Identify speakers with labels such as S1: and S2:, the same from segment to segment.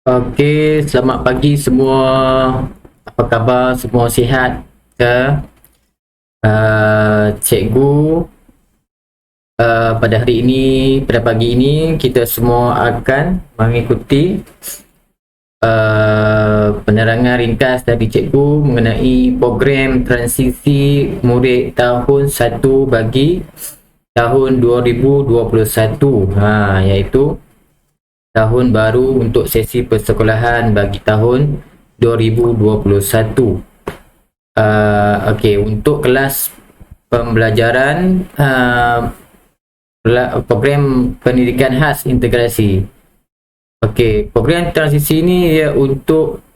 S1: Okey, selamat pagi semua. Apa khabar? Semua sihat ke? Cikgu, pada hari ini, pada pagi ini kita semua akan mengikuti penerangan ringkas dari cikgu mengenai program transisi murid tahun 1 bagi tahun 2021, iaitu tahun baru untuk sesi persekolahan bagi tahun 2021. Okey, untuk kelas pembelajaran program pendidikan khas integrasi. Okey, program transisi ini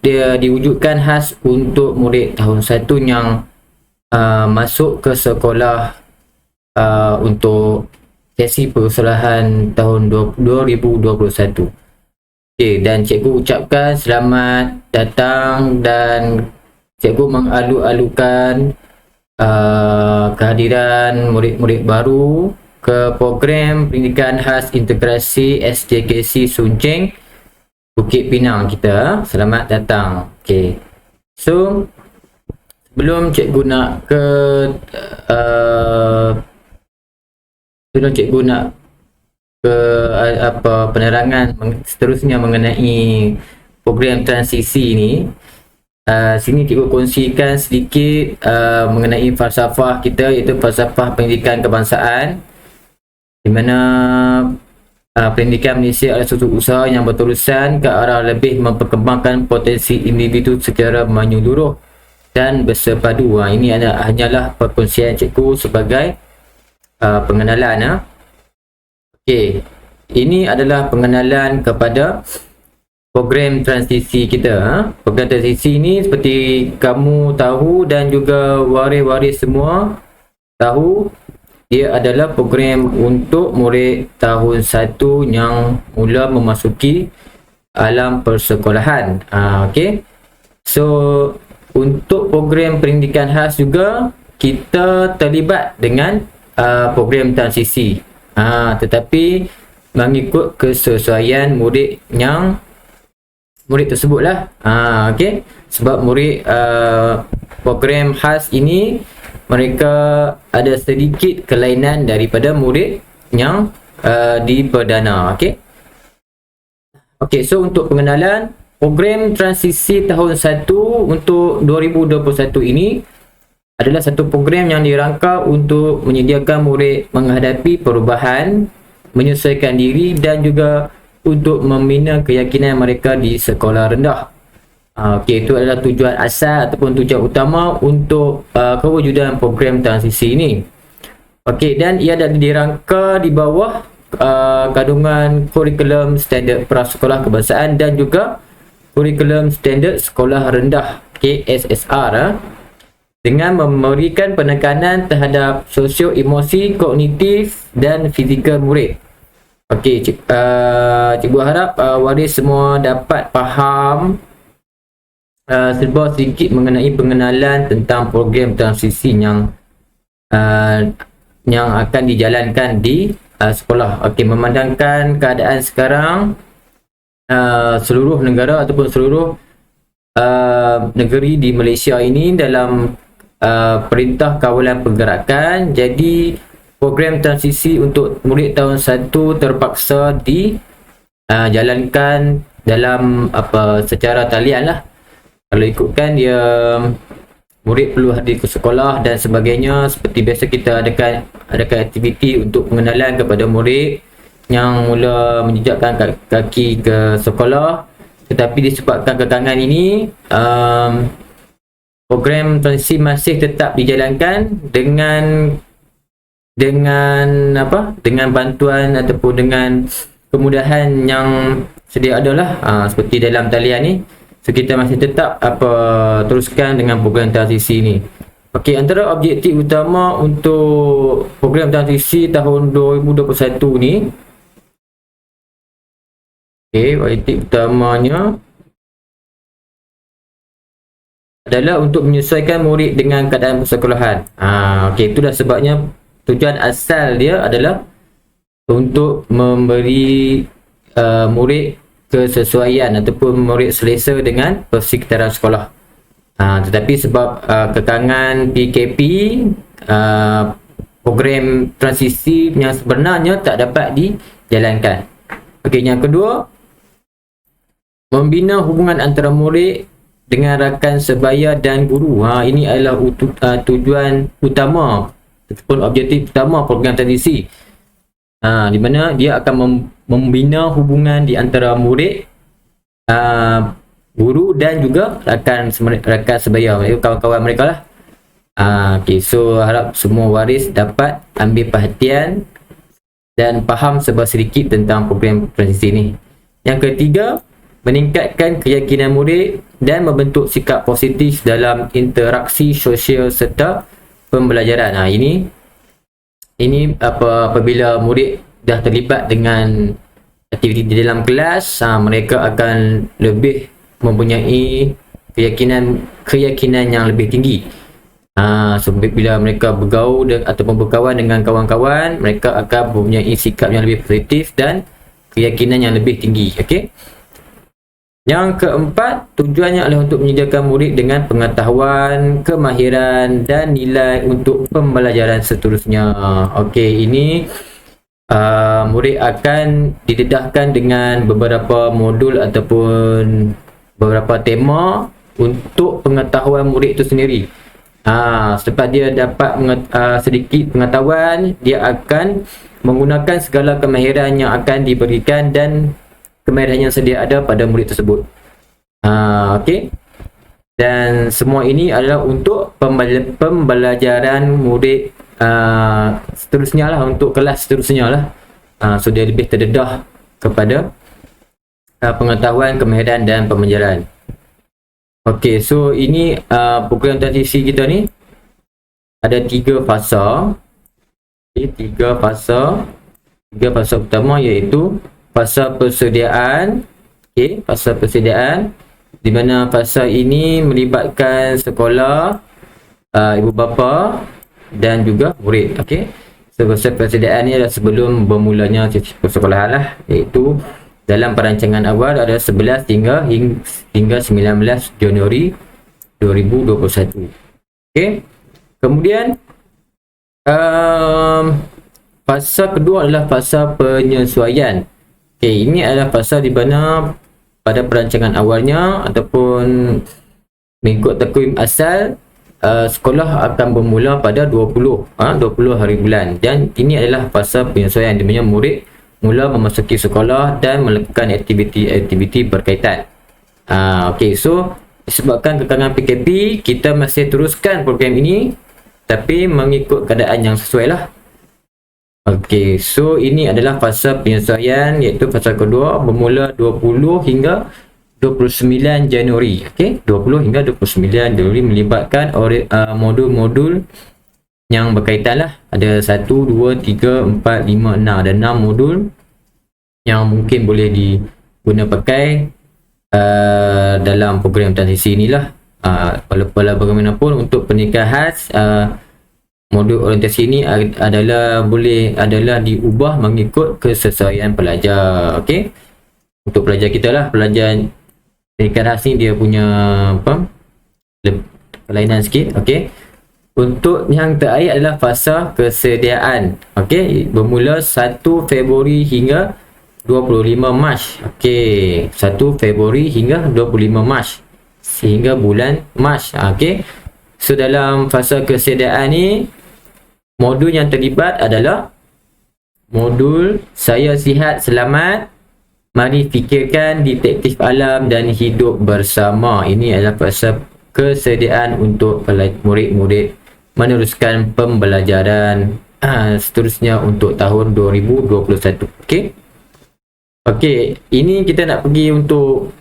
S1: dia diwujudkan khas untuk murid tahun 1 yang masuk ke sekolah untuk sesi persekolahan tahun 2021. Okey, dan cikgu ucapkan selamat datang dan cikgu mengalu-alukan kehadiran murid-murid baru ke program pendidikan khas integrasi SJKC Suncing Bukit Pinang kita. Selamat datang. Okey. So, sebelum cikgu nak ke penerangan seterusnya mengenai program transisi ni, sini cikgu kongsikan sedikit mengenai falsafah kita, iaitu falsafah pendidikan kebangsaan, di mana pendidikan Malaysia adalah suatu usaha yang berterusan ke arah lebih memperkembangkan potensi individu secara menyeluruh dan bersepadu. Ini hanyalah perkongsian cikgu sebagai pengenalan. Okey, ini adalah pengenalan kepada program transisi kita. Program transisi ini seperti kamu tahu dan juga waris-waris semua tahu, dia adalah program untuk murid tahun 1 yang mula memasuki alam persekolahan. Okey. So, untuk program pendidikan khas juga kita terlibat dengan program transisi, tetapi mengikut kesesuaian murid tersebut lah. Okey, sebab murid program khas ini mereka ada sedikit kelainan daripada murid yang di perdana. Okey, so untuk pengenalan program transisi tahun 1 untuk 2021 ini adalah satu program yang dirangka untuk menyediakan murid menghadapi perubahan, menyesuaikan diri dan juga untuk membina keyakinan mereka di sekolah rendah. Okey, itu adalah tujuan asal ataupun tujuan utama untuk kewujudan program transisi ini. Okey, dan ia adalah dirangka di bawah kandungan kurikulum standard prasekolah kebangsaan dan juga kurikulum standard sekolah rendah KSSR, dengan memberikan penekanan terhadap sosio-emosi, kognitif dan fizikal murid. Okey, cikgu harap waris semua dapat faham serba sedikit mengenai pengenalan tentang program transisi yang akan dijalankan di sekolah. Okey, memandangkan keadaan sekarang seluruh negara ataupun seluruh negeri di Malaysia ini dalam perintah kawalan pergerakan, jadi program transisi untuk murid tahun 1 terpaksa dijalankan dalam secara talian lah. Kalau ikutkan dia, murid perlu hadir ke sekolah dan sebagainya. Seperti biasa kita adakan aktiviti untuk pengenalan kepada murid yang mula menjejakkan kaki ke sekolah, tetapi disebabkan kekangan ini program transisi masih tetap dijalankan dengan bantuan ataupun dengan kemudahan yang sedia adalah seperti dalam talian ni. So kita masih tetap teruskan dengan program transisi ni. Okey, antara objektif utama untuk program transisi tahun 2021 ni, objektif utamanya adalah untuk menyesuaikan murid dengan keadaan persekolahan. Okey, itulah sebabnya tujuan asal dia adalah untuk memberi murid kesesuaian ataupun murid selesa dengan persekitaran sekolah. Tetapi sebab kekangan PKP, program transisi yang sebenarnya tak dapat dijalankan. Okey, yang kedua, membina hubungan antara murid dengan rakan sebaya dan guru. Ini adalah tujuan utama ataupun objektif utama program transisi. Di mana dia akan membina hubungan di antara murid, guru dan juga rakan sebaya, kawan-kawan mereka lah. Okay, so harap semua waris dapat ambil perhatian dan faham sedikit tentang program transisi ni. Yang ketiga, meningkatkan keyakinan murid dan membentuk sikap positif dalam interaksi sosial serta pembelajaran. Ini apabila murid dah terlibat dengan aktiviti di dalam kelas, mereka akan lebih mempunyai keyakinan yang lebih tinggi. So bila mereka bergaul ataupun berkawan dengan kawan-kawan, mereka akan mempunyai sikap yang lebih positif dan keyakinan yang lebih tinggi. Okey. Yang keempat, tujuannya adalah untuk menyediakan murid dengan pengetahuan, kemahiran dan nilai untuk pembelajaran seterusnya. Okey, ini murid akan didedahkan dengan beberapa modul ataupun beberapa tema untuk pengetahuan murid itu sendiri. Selepas dia dapat sedikit pengetahuan, dia akan menggunakan segala kemahiran yang akan diberikan dan kemahiran yang sedia ada pada murid tersebut. Okey. Dan semua ini adalah untuk pembelajaran murid seterusnya lah, untuk kelas seterusnya lah. So dia lebih terdedah kepada pengetahuan, kemahiran dan pembelajaran. Okey, so ini program transisi kita ni ada 3 fasa. Okay, 3 fasa. 3 fasa pertama iaitu fasa persediaan. Okey, fasa persediaan, di mana fasa ini melibatkan sekolah, ibu bapa dan juga murid. Okey, so fasa persediaan ni adalah sebelum bermulanya persekolahan lah, iaitu dalam perancangan awal ada 11 hingga 19 Januari 2021. Okey. Kemudian fasa kedua adalah fasa penyesuaian. Okey, ini adalah fasa di mana pada perancangan awalnya ataupun mengikut takwim asal, sekolah akan bermula pada 20 hari bulan, dan ini adalah fasa penyesuaian di mana murid mula memasuki sekolah dan melakukan aktiviti berkaitan. Okey, so disebabkan kekangan PKP, kita masih teruskan program ini tapi mengikut keadaan yang sesuai lah. Okey, so ini adalah fasa penyesuaian, iaitu fasa kedua bermula 20 hingga 29 Januari. Okey, 20 hingga 29 Januari melibatkan modul-modul yang berkaitan lah. Ada 1, 2, 3, 4, 5, 6. Ada 6 modul yang mungkin boleh diguna pakai dalam program transisi inilah. Walau bagaimanapun, untuk pernikahan, modul orientasi ini adalah diubah mengikut kesesuaian pelajar. Okey, untuk pelajar kita lah, pelajar pernikahan khas ni dia punya kelainan sikit. Okey, untuk yang terakhir adalah fasa kesediaan. Okey, bermula 1 Februari hingga 25 Mac. Okey, 1 Februari hingga 25 Mac, sehingga bulan Mac. Okey, so dalam fasa kesediaan ni, modul yang terlibat adalah modul Saya Sihat Selamat, Mari Fikirkan, Detektif Alam dan Hidup Bersama. Ini adalah fasa kesediaan untuk murid-murid meneruskan pembelajaran seterusnya untuk tahun 2021. Okey. Okey, ini kita nak pergi untuk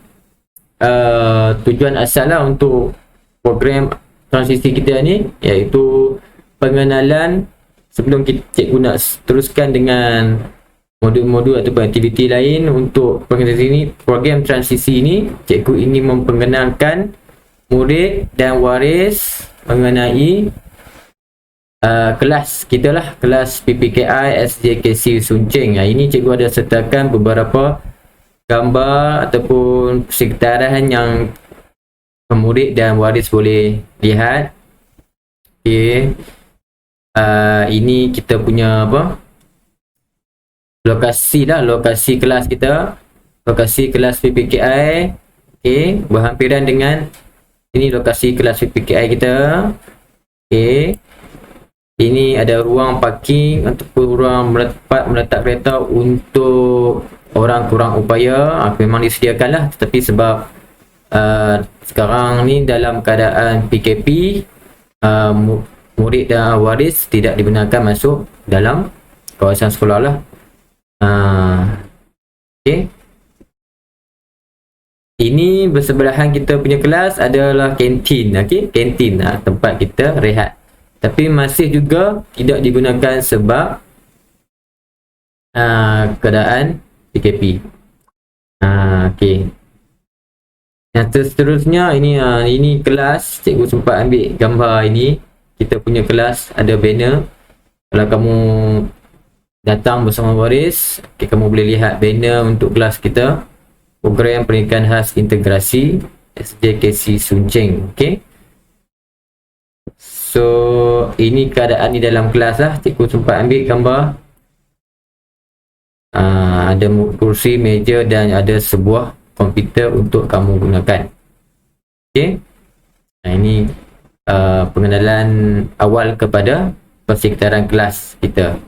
S1: tujuan asal lah untuk program transisi kita ni, iaitu pengenalan. Sebelum cikgu nak teruskan dengan modul-modul ataupun aktiviti lain untuk program transisi ini, cikgu ini memperkenalkan murid dan waris mengenai kelas kita lah, kelas PPKI SJKC Suncing. Ini cikgu ada sertakan beberapa gambar ataupun persekitaran yang murid dan waris boleh lihat. Okey. Ini kita punya apa? Lokasi kelas kita. Lokasi kelas PPKI. Okey, berhampiran dengan ini lokasi kelas PPKI kita. Okey. Ini ada ruang parking ataupun ruang meletak kereta untuk orang kurang upaya. Memang disediakanlah, tetapi sebab sekarang ni dalam keadaan PKP, murid dan waris tidak dibenarkan masuk dalam kawasan sekolah lah. Okay. Ini bersebelahan kita punya kelas adalah kantin. Okay? Kantin, tempat kita rehat. Tapi masih juga tidak digunakan sebab keadaan PKP. Okay. Yang seterusnya ini kelas. Cikgu sempat ambil gambar ini. Kita punya kelas ada banner. Kalau kamu datang bersama waris, okay, kamu boleh lihat banner untuk kelas kita. Program Pendidikan Khas Integrasi SJKC Suncing. Okay. So ini keadaan di dalam kelas lah. Cikgu sempat ambil gambar. Ada kursi, meja dan ada sebuah komputer untuk kamu gunakan. Okay. Ini pengenalan awal kepada persekitaran kelas kita.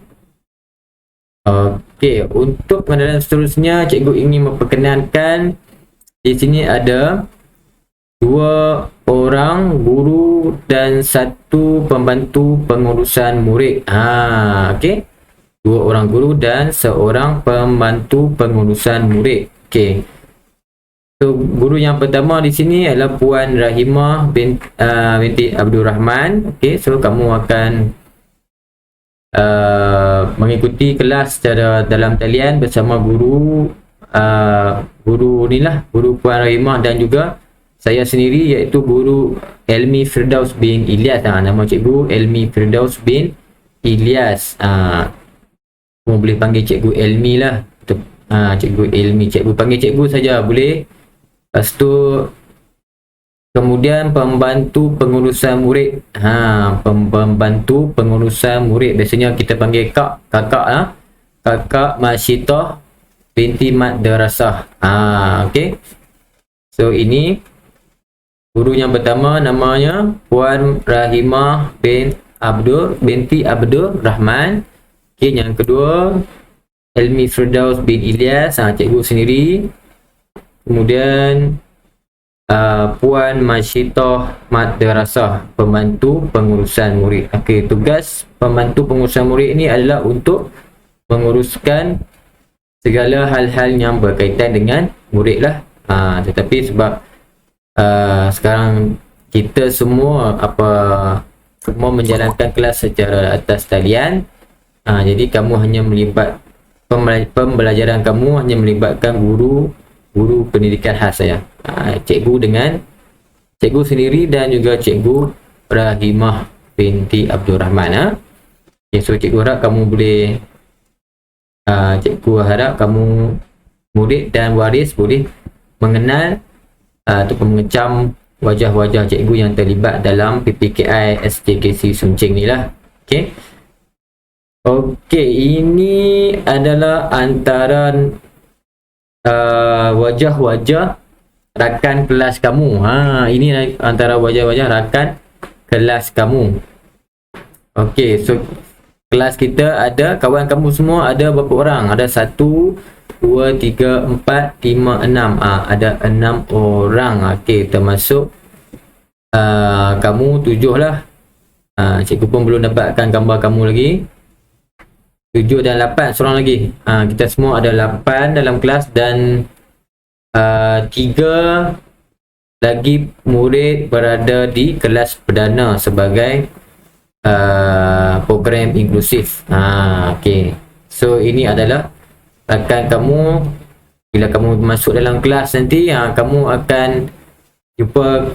S1: Okey, untuk pengenalan seterusnya, cikgu ingin memperkenalkan di sini ada 2 orang guru dan 1 pembantu pengurusan murid. Okey. 2 orang guru dan 1 pembantu pengurusan murid. Okey. So, guru yang pertama di sini adalah Puan Rahimah binti Abdul Rahman. Okey, so kamu akan mengikuti kelas secara dalam talian bersama guru Puan Rahimah dan juga saya sendiri, iaitu guru Elmi Firdaus bin Ilyas. Nama cikgu Elmi Firdaus bin Ilyas. Kamu boleh panggil cikgu Elmi lah. Cikgu Elmi, cikgu panggil cikgu saja boleh. Lepas tu kemudian pembantu pengurusan murid. Pembantu pengurusan murid biasanya kita panggil kakak lah. Kakak Masyitah binti Madrasah. Okey. So ini guru yang pertama namanya Puan Rahimah binti Abdul Rahman. Okey, yang kedua Elmi Firdaus bin Ilyas, cikgu sendiri. Kemudian Puan Masyitah Madrasah, pembantu pengurusan murid. Okey, tugas pembantu pengurusan murid ini adalah untuk menguruskan segala hal-hal yang berkaitan dengan murid lah. Tetapi sebab sekarang kita semua menjalankan kelas secara atas talian, jadi kamu hanya pembelajaran kamu hanya melibatkan guru pendidikan khas saya, cikgu sendiri dan juga cikgu Rahimah binti Abdul Rahman. Okay, so cikgu harap kamu boleh murid dan waris boleh mengenal ataupun mengecam wajah-wajah cikgu yang terlibat dalam PPKI SJKC Suncing ni lah. Okey, ini adalah antara wajah-wajah rakan kelas kamu. Ini antara wajah-wajah rakan kelas kamu. Okey, so kelas kita ada, kawan kamu semua ada berapa orang? Ada 1, 2, 3, 4, 5, 6. Ada 6 orang. Okey, termasuk kamu 7 lah. Cikgu pun belum dapatkan gambar kamu lagi. 7 dan 8, seorang lagi. Kita semua ada 8 dalam kelas dan 3 lagi murid berada di kelas perdana sebagai program inklusif. Okey. So ini adalah rakan kamu. Bila kamu masuk dalam kelas nanti, kamu akan jumpa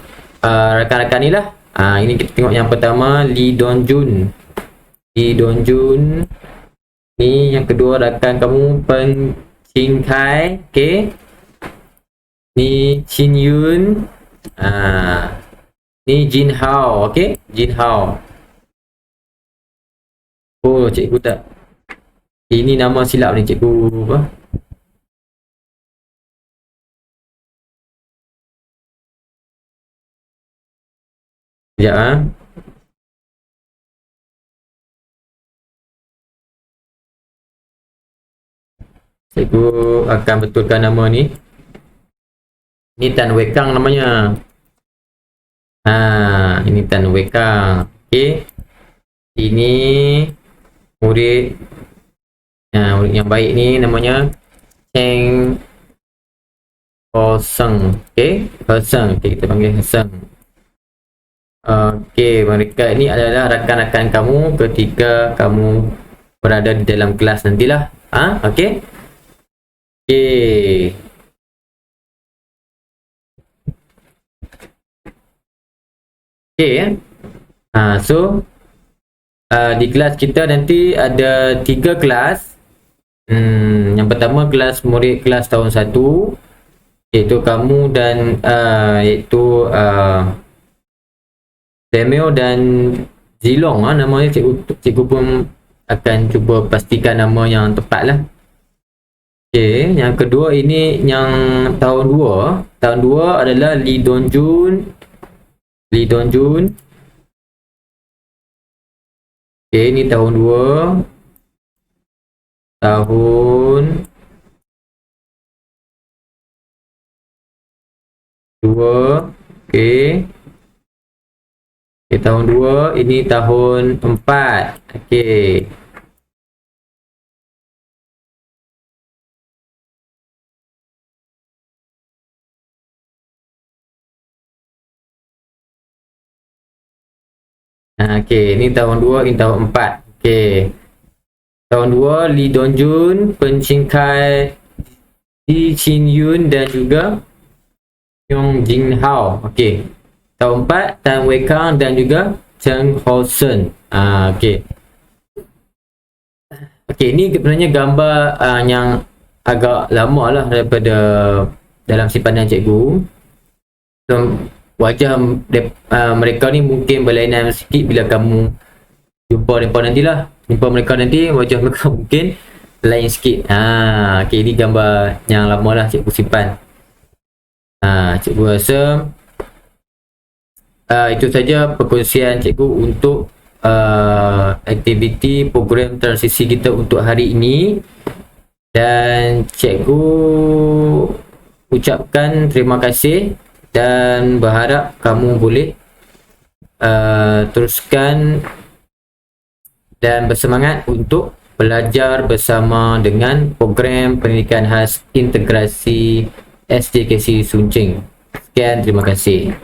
S1: rakan-rakan ni lah. Ini kita tengok yang pertama, Lee Don Jun. Ni yang kedua rakan kamu, Peng Ching Kai. Okey. Ni Chin Yun. Ni Jin Hao. Okey, Jin Hao. Oh, cikgu tak. Ini nama silap ni cikgu apa? Sekejap ah. Cikgu akan betulkan nama ni. Ni Tan Wei Kang namanya. Ini Tan Wei Kang. Okey. Ini murid murid yang baik ni namanya Cheng Ho Seng. Okey, Ho Seng. Okey, kita panggil Ho Seng. Okey, mereka ini adalah rakan-rakan kamu ketika kamu berada di dalam kelas nantilah. Okey. Okey. Okey ya. So di kelas kita nanti ada 3 kelas. Yang pertama kelas murid kelas tahun 1, iaitu kamu dan iaitu Samuel dan Zilong namanya. Cikgu pun akan cuba pastikan nama yang tepat lah. Okey, yang kedua ini yang tahun 2. Tahun 2 adalah Lee Dong Jun. Okey, ni tahun 2. Tahun 2. Okey. Tahun 2, ini tahun 4. Okey. Okey, ni tahun 2, ini tahun 4. Okey. Tahun 2 Lee Dong Jun, Pen Chin Kai, Ji Chin Yun dan juga Yong Jin Hao. Okey. Tahun 4 Tan Wei Kang dan juga Cheng Ho Sen. Okey. Okey, ni sebenarnya gambar yang agak lama lah daripada dalam simpanan cikgu. So, wajah mereka ni mungkin berlainan sikit bila kamu jumpa mereka nantilah. Jumpa mereka nanti, wajah mereka mungkin lain sikit. Okey, ni gambar yang lama lah cikgu simpan. Cikgu rasa itu saja perkongsian cikgu untuk aktiviti program transisi kita untuk hari ini. Dan cikgu ucapkan terima kasih dan berharap kamu boleh teruskan dan bersemangat untuk belajar bersama dengan program pendidikan khas integrasi SJKC Sunching. Sekian, terima kasih.